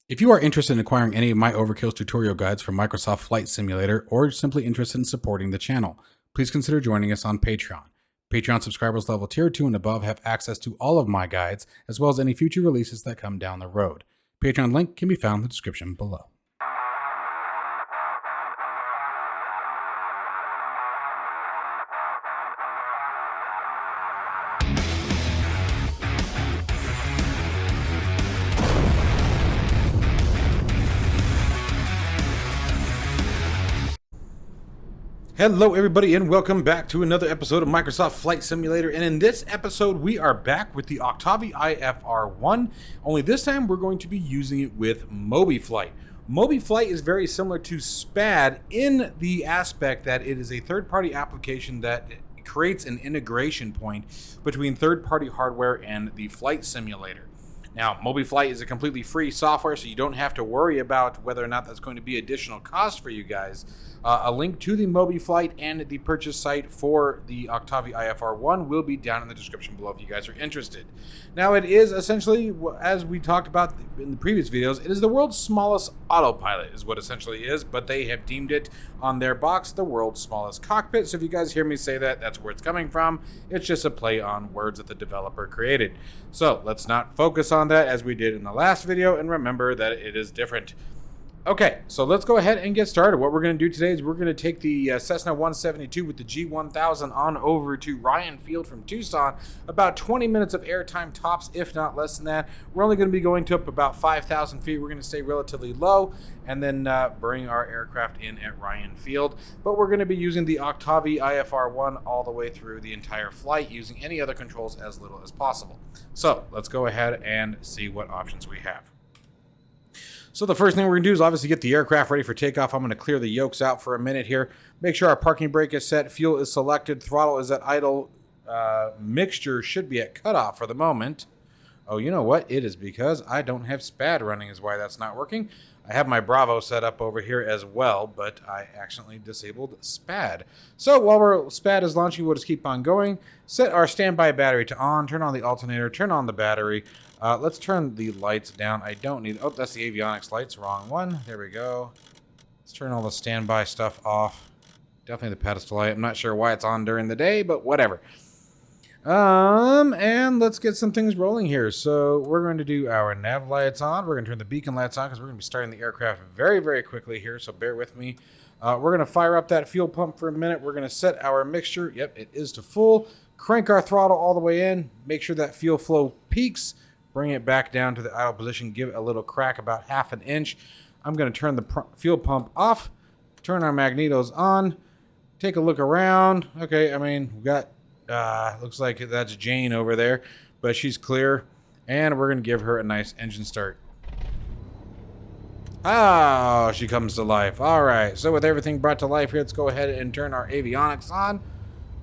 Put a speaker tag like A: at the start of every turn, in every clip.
A: If you are interested in acquiring any of my Overkills tutorial guides from Microsoft Flight Simulator, or simply interested in supporting the channel, please consider joining us on Patreon. Patreon subscribers level tier 2 and above have access to all of my guides, as well as any future releases that come down the road. Patreon link can be found in the description below. Hello everybody and welcome back to another episode of Microsoft Flight Simulator, and in this episode we are back with the Octavi IFR1, only this time we're going to be using it with Mobiflight. Mobiflight is very similar to SPAD in the aspect that it is a third-party application that creates an integration point between third-party hardware and the flight simulator. Now, Mobiflight is a completely free software, so you don't have to worry about whether or not that's going to be additional cost for you guys. A link to the Mobiflight and the purchase site for the Octavi IFR1 will be down in the description below if you guys are interested. Now, it is essentially, as we talked about in the previous videos, it is the world's smallest autopilot is what essentially is, but they have deemed it on their box the world's smallest cockpit. So if you guys hear me say that, that's where it's coming from. It's just a play on words that the developer created. So let's not focus on that as we did in the last video, and remember that it is different. Okay, so let's go ahead and get started. What we're going to do today is we're going to take the Cessna 172 with the G1000 on over to Ryan Field from Tucson. About 20 minutes of airtime tops, if not less than that. We're only going to be going to up about 5,000 feet. We're going to stay relatively low and then bring our aircraft in at Ryan Field. But we're going to be using the Octavi IFR1 all the way through the entire flight, using any other controls as little as possible. So let's go ahead and see what options we have. So the first thing we're going to do is obviously get the aircraft ready for takeoff. I'm going to clear the yokes out for a minute here. Make sure our parking brake is set, fuel is selected, throttle is at idle, mixture should be at cutoff for the moment. Oh, you know what? It is because I don't have SPAD running is why that's not working. I have my Bravo set up over here as well, but I accidentally disabled SPAD. So while SPAD is launching, we'll just keep on going. Set our standby battery to on, turn on the alternator, turn on the battery. Let's turn the lights down. I don't need... Oh, that's the avionics lights. Wrong one. There we go. Let's turn all the standby stuff off. Definitely the pedestal light. I'm not sure why it's on during the day, but whatever. And let's get some things rolling here. So we're going to do our nav lights on. We're going to turn the beacon lights on because we're going to be starting the aircraft very, very quickly here. So bear with me. We're going to fire up that fuel pump for a minute. We're going to set our mixture. Yep, it is to full. Crank our throttle all the way in. Make sure that fuel flow peaks. Bring it back down to the idle position. Give it a little crack about half an inch. I'm going to turn the fuel pump off. Turn our magnetos on. Take a look around. Okay, I mean, we got... looks like that's Jane over there, but she's clear, and we're going to give her a nice engine start. Oh, she comes to life. All right, so with everything brought to life here, let's go ahead and turn our avionics on.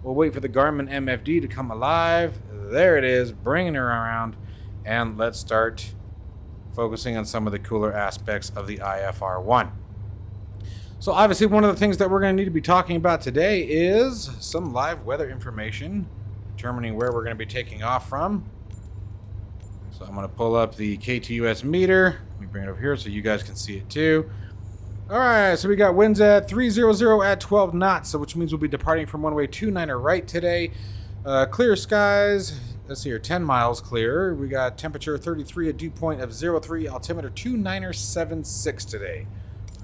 A: We'll wait for the Garmin MFD to come alive. There it is, bringing her around, and let's start focusing on some of the cooler aspects of the IFR1. So obviously one of the things that we're going to need to be talking about today is some live weather information, determining where we're going to be taking off from. So I'm going to pull up the KTUS meter. Let me bring it over here so you guys can see it too. All right, so we got winds at 300 at 12 knots, so which means we'll be departing from runway 29 right today. Clear skies. Let's see here, 10 miles clear. We got temperature 33, a dew point of 03, altimeter 2976 today.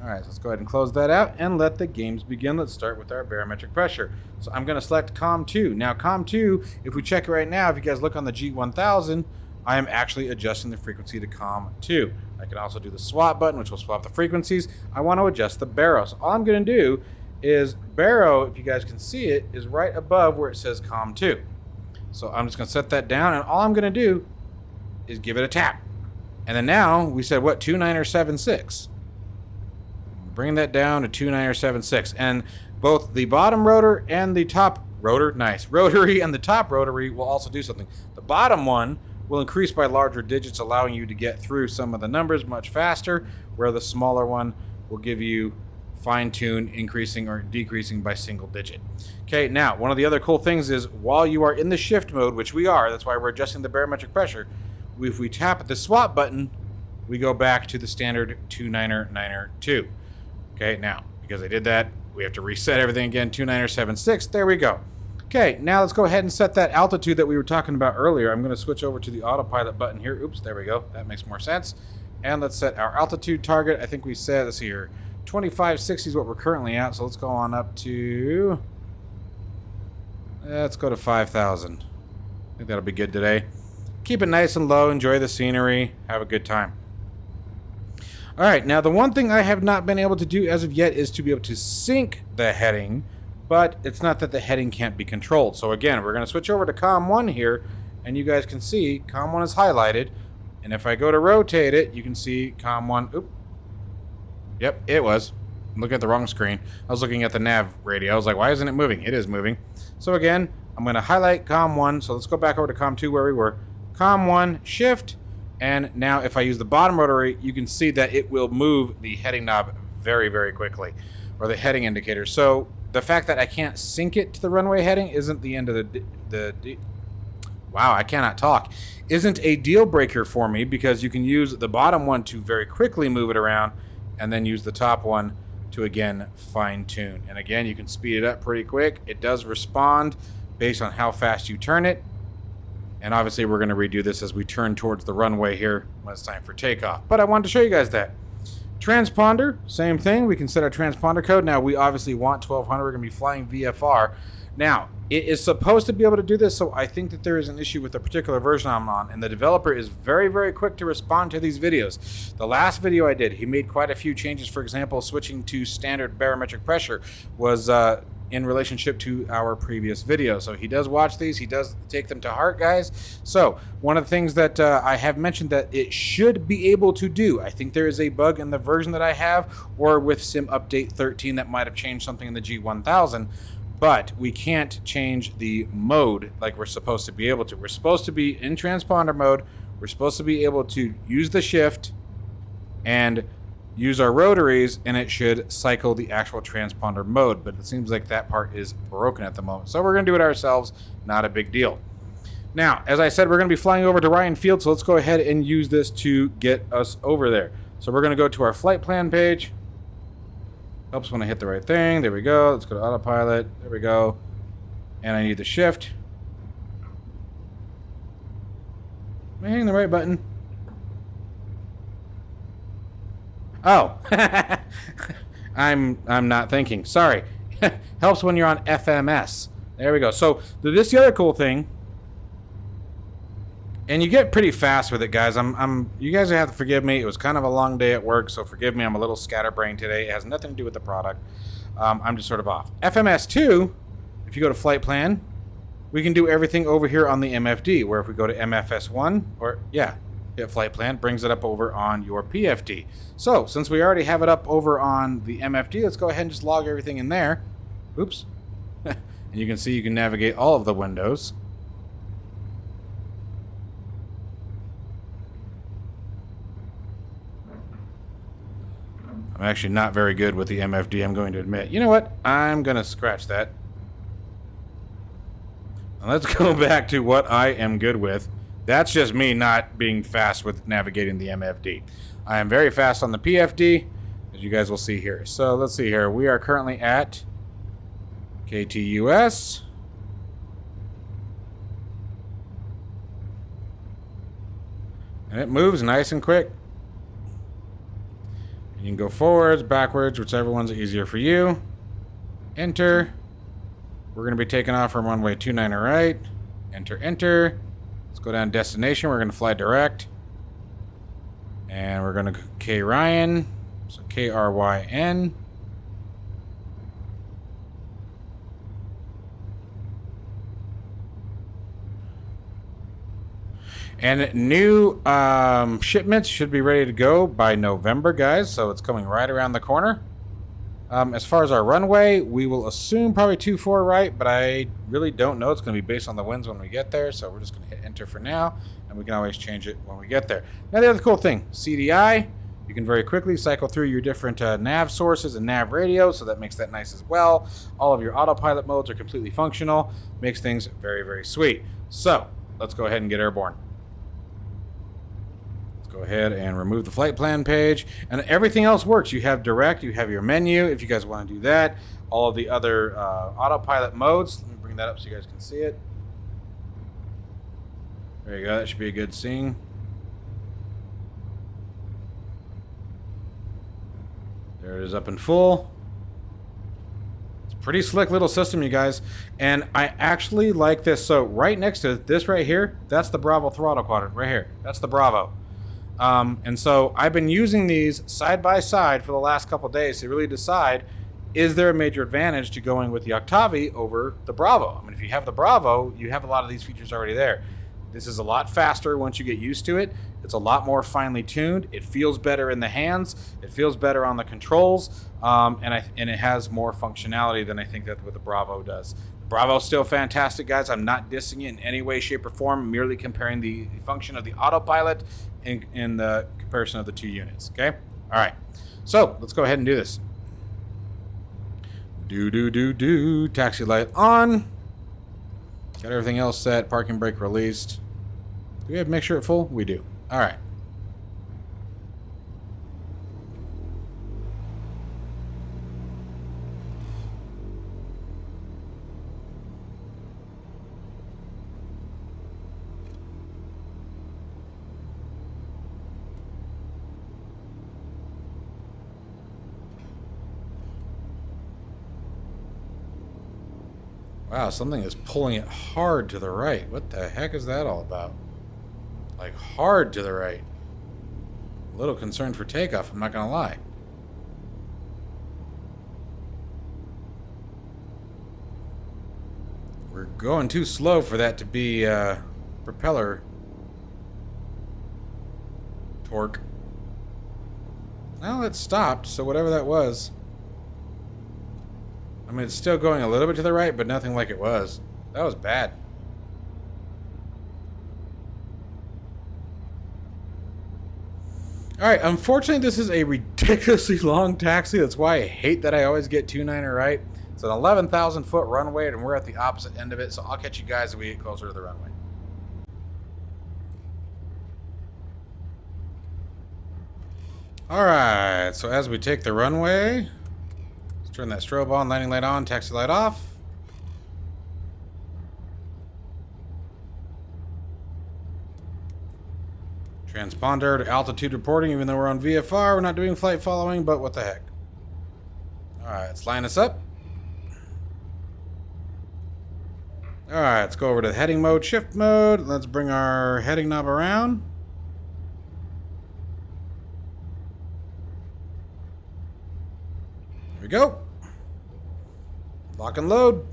A: All right, so let's go ahead and close that out and let the games begin. Let's start with our barometric pressure. So I'm going to select COM2. Now, COM2, if we check it right now, if you guys look on the G1000, I am actually adjusting the frequency to COM2. I can also do the swap button, which will swap the frequencies. I want to adjust the baro. So all I'm going to do is baro, if you guys can see it, is right above where it says COM2. So I'm just going to set that down, and all I'm going to do is give it a tap. And then now, we said, what, 2976? Bring that down to 2976, and both the bottom rotor and the top rotor, nice, rotary and the top rotary will also do something. The bottom one will increase by larger digits, allowing you to get through some of the numbers much faster, where the smaller one will give you fine-tune increasing or decreasing by single digit. Okay, now one of the other cool things is while you are in the shift mode, which we are, that's why we're adjusting the barometric pressure, if we tap the swap button, we go back to the standard 29992. Okay, now, because I did that, we have to reset everything again, 2976. There we go. Okay, now let's go ahead and set that altitude that we were talking about earlier. I'm going to switch over to the autopilot button here. Oops, there we go. That makes more sense. And let's set our altitude target. I think we said, let's see here, 2560 is what we're currently at. So let's go on up to, let's go to 5,000. I think that'll be good today. Keep it nice and low. Enjoy the scenery. Have a good time. All right, now the one thing I have not been able to do as of yet is to be able to sync the heading, but it's not that the heading can't be controlled. So again, we're going to switch over to COM 1 here, and you guys can see COM 1 is highlighted. And if I go to rotate it, you can see COM 1. Oop. Yep, it was. I'm looking at the wrong screen. I was looking at the nav radio. I was like, why isn't it moving? It is moving. So again, I'm going to highlight COM 1. So let's go back over to COM 2 where we were. COM 1, shift. And now if I use the bottom rotary, you can see that it will move the heading knob very, very quickly, or the heading indicator. So the fact that I can't sync it to the runway heading isn't the end of wow, I cannot talk. Isn't a deal breaker for me, because you can use the bottom one to very quickly move it around and then use the top one to again fine tune. And again, you can speed it up pretty quick. It does respond based on how fast you turn it. And obviously we're going to redo this as we turn towards the runway here when it's time for takeoff. But I wanted to show you guys that. Transponder, same thing. We can set our transponder code. Now we obviously want 1200. We're going to be flying VFR. Now, it is supposed to be able to do this, so I think that there is an issue with the particular version I'm on, and the developer is very, very quick to respond to these videos. The last video I did, he made quite a few changes. For example, switching to standard barometric pressure was in relationship to our previous video. So he does watch these. He does take them to heart, guys. So one of the things that I have mentioned that it should be able to do, I think there is a bug in the version that I have, or with Sim Update 13 that might have changed something in the G1000, but we can't change the mode like we're supposed to be able to. We're supposed to be in transponder mode. We're supposed to be able to use the shift and use our rotaries, and it should cycle the actual transponder mode, but it seems like that part is broken at the moment. So we're going to do it ourselves. Not a big deal. Now, as I said, we're going to be flying over to Ryan Field, so let's go ahead and use this to get us over there. So we're going to go to our flight plan page. Helps when I hit the right thing. There we go. Let's go to autopilot. There we go. And I need the shift. Am I hitting the right button? Oh. I'm not thinking. Sorry. Helps when you're on FMS. There we go. So this is the other cool thing. And you get pretty fast with it, guys. You guys have to forgive me. It was kind of a long day at work, so forgive me. I'm a little scatterbrained today. It has nothing to do with the product. I'm just sort of off. FMS2, if you go to flight plan, we can do everything over here on the MFD, where if we go to MFS1, or hit flight plan, brings it up over on your PFD. So since we already have it up over on the MFD, let's go ahead and just log everything in there. Oops. And you can see you can navigate all of the windows. I'm actually not very good with the MFD, I'm going to admit. You know what? I'm going to scratch that. Now let's go back to what I am good with. That's just me not being fast with navigating the MFD. I am very fast on the PFD, as you guys will see here. So let's see here. We are currently at KTUS. And it moves nice and quick. You can go forwards, backwards, whichever one's easier for you. Enter. We're going to be taking off from runway 29 right. Enter, enter. Let's go down destination. We're going to fly direct. And we're going to go K Ryan. So KRYN. And new shipments should be ready to go by November, guys. So it's coming right around the corner. As far as our runway, we will assume probably 24 right, but I really don't know. It's going to be based on the winds when we get there. So we're just going to hit enter for now, and we can always change it when we get there. Now, the other cool thing, CDI, you can very quickly cycle through your different nav sources and nav radios, so that makes that nice as well. All of your autopilot modes are completely functional. Makes things very, very sweet. So let's go ahead and get airborne. Go Go ahead and remove the flight plan page, and everything else works. You have direct, you have your menu if you guys want to do that. All of the other autopilot modes. Let me bring that up so you guys can see it. There you go. That should be a good scene. There it is up in full. It's a pretty slick little system, you guys. And I actually like this. So right next to this right here, that's the Bravo throttle quadrant right here. That's the Bravo. And so I've been using these side by side for the last couple of days to really decide, is there a major advantage to going with the Octavi over the Bravo? I mean, if you have the Bravo, you have a lot of these features already there. This is a lot faster once you get used to it. It's a lot more finely tuned. It feels better in the hands. It feels better on the controls. And it has more functionality than I think that what the Bravo does. The Bravo's still fantastic, guys. I'm not dissing it in any way, shape, or form. Merely comparing the function of the autopilot in the comparison of the two units. Okay? All right. So let's go ahead and do this. Taxi light on. Got everything else set. Parking brake released. Do we have mixture at full? We do. All right. Wow, something is pulling it hard to the right. What the heck is that all about? Like, hard to the right. A little concerned for takeoff, I'm not gonna lie. We're going too slow for that to be propeller torque. Well, it stopped, so whatever that was. I mean, it's still going a little bit to the right, but nothing like it was. That was bad. All right, unfortunately, this is a ridiculously long taxi. That's why I hate that I always get 2.9 right. It's an 11,000 foot runway, and we're at the opposite end of it, so I'll catch you guys as we get closer to the runway. All right, so as we take the runway, let's turn that strobe on, landing light on, taxi light off. Transponder to altitude reporting, even though we're on VFR, we're not doing flight following, but what the heck. Alright, let's line us up. Alright, let's go over to heading mode, shift mode. Let's bring our heading knob around. Here we go. Lock and load.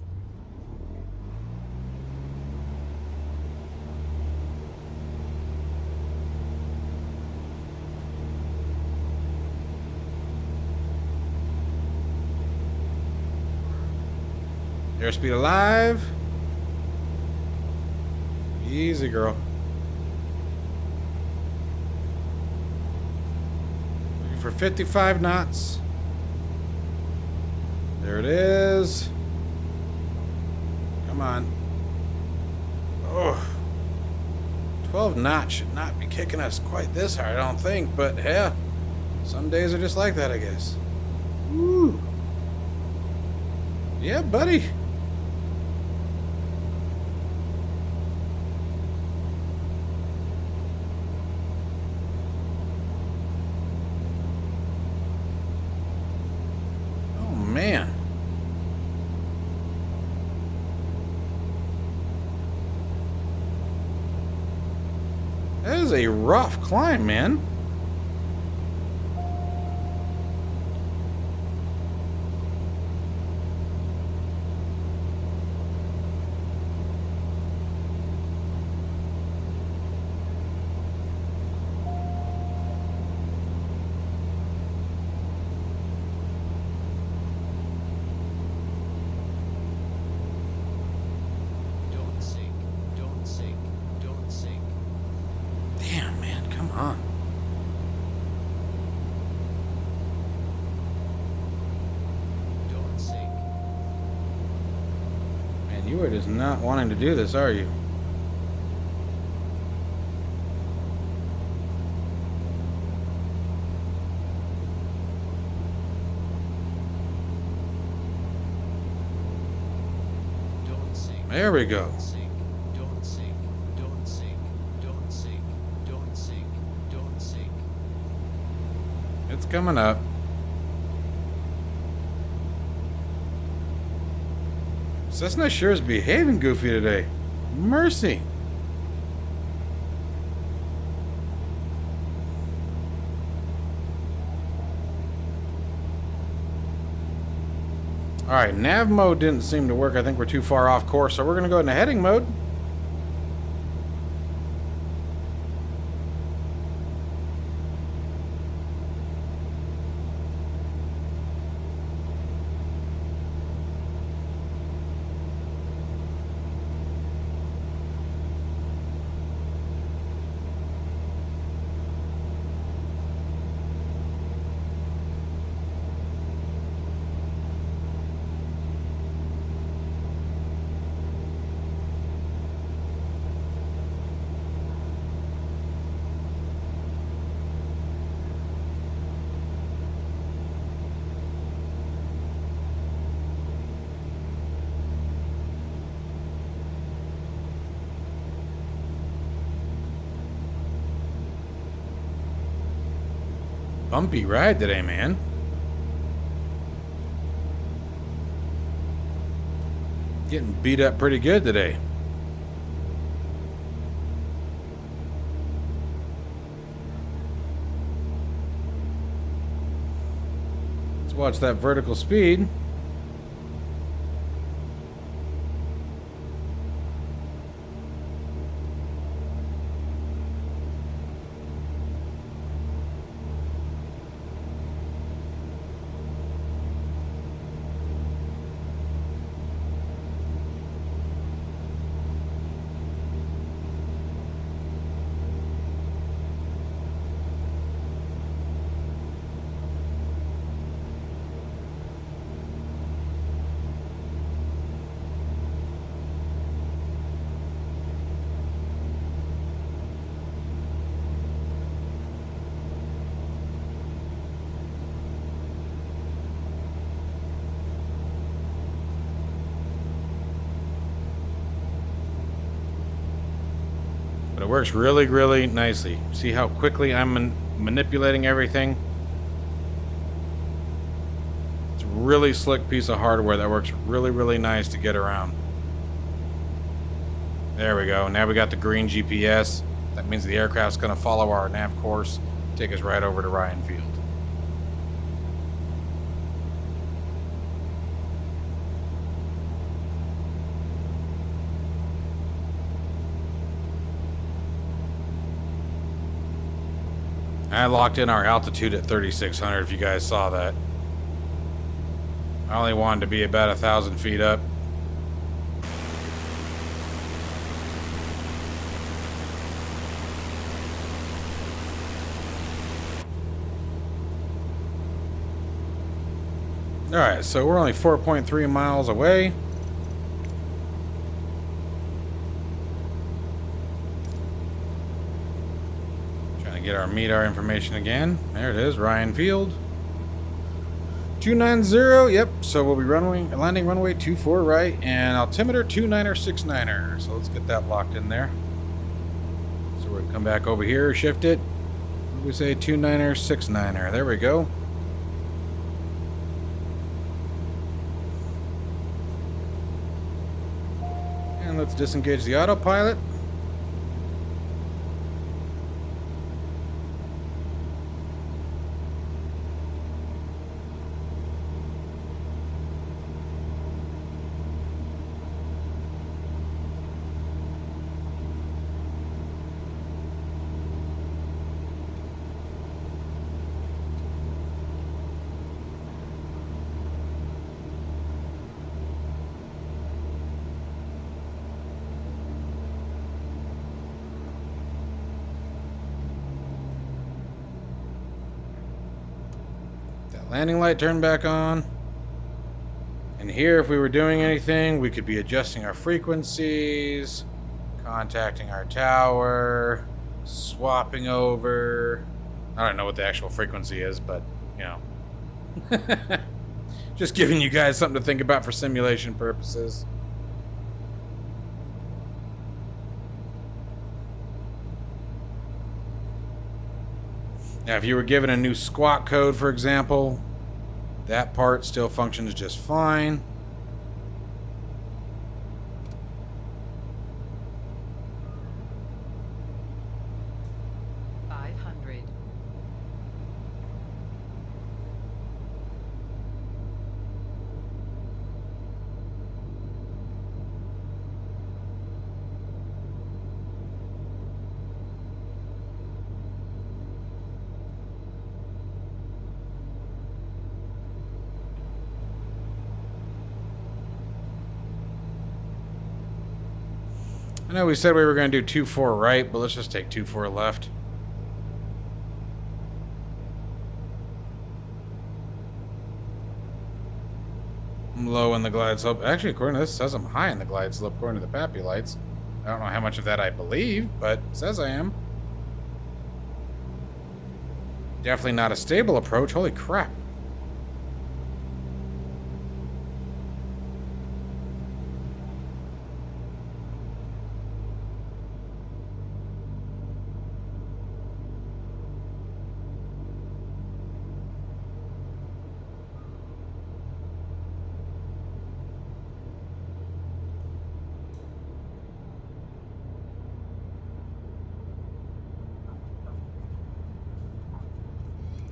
A: Airspeed alive. Easy, girl. Looking for 55 knots. There it is. Come on. Oh. 12 knots should not be kicking us quite this hard, I don't think, but yeah. Some days are just like that, I guess. Woo. Yeah, buddy. Man. That is a rough climb, man. You are just not wanting to do this, are you? There we go.
B: Don't sink, don't sink, don't sink, don't sink, don't sink, don't sink.
A: It's coming up. Cessna sure is behaving goofy today. Mercy. Alright, nav mode didn't seem to work. I think we're too far off course, so we're going to go into heading mode. Bumpy ride today, man. Getting beat up pretty good today. Let's watch that vertical speed. But it works really, really nicely. See how quickly I'm manipulating everything? It's a really slick piece of hardware that works really, really nice to get around. There we go. Now we got the green GPS. That means the aircraft's going to follow our nav course, take us right over to Ryan Field. I locked in our altitude at 3,600 if you guys saw that. I only wanted to be about 1,000 feet up. Alright, so we're only 4.3 miles away. Get our MEDAR information again. There it is, Ryan Field. 290, yep. So we'll be landing runway 24 right and altimeter 29er69er. So let's get that locked in there. So we're gonna come back over here, shift it. What do we say? 29er69er. There we go. And let's disengage the autopilot. Landing light turned back on. And here, if we were doing anything, we could be adjusting our frequencies, contacting our tower, swapping over. I don't know what the actual frequency is, but, you know. Just giving you guys something to think about for simulation purposes. Now, if you were given a new squawk code, for example, that part still functions just fine. I know we said we were going to do 2-4 right, but let's just take 2-4 left. I'm low in the glide slope. Actually, according to this, it says I'm high in the glide slope, according to the Pappy lights. I don't know how much of that I believe, but it says I am. Definitely not a stable approach. Holy crap.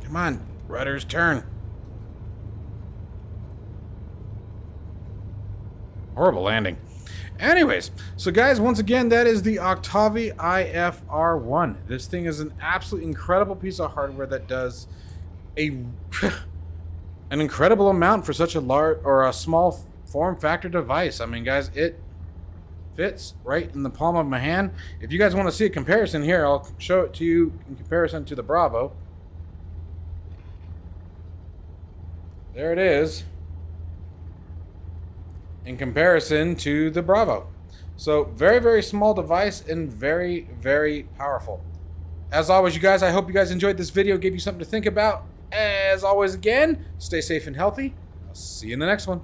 A: Come on, rudder's turn. Horrible landing. Anyways, so guys, once again, that is the Octavi IFR1. This thing is an absolutely incredible piece of hardware that does an incredible amount for such a large or a small form factor device. I mean, guys, it fits right in the palm of my hand. If you guys want to see a comparison here, I'll show it to you in comparison to the Bravo. There it is in comparison to the Bravo. So very, very small device and very, very powerful. As always, you guys, I hope you guys enjoyed this video, gave you something to think about. As always, again, stay safe and healthy. I'll see you in the next one.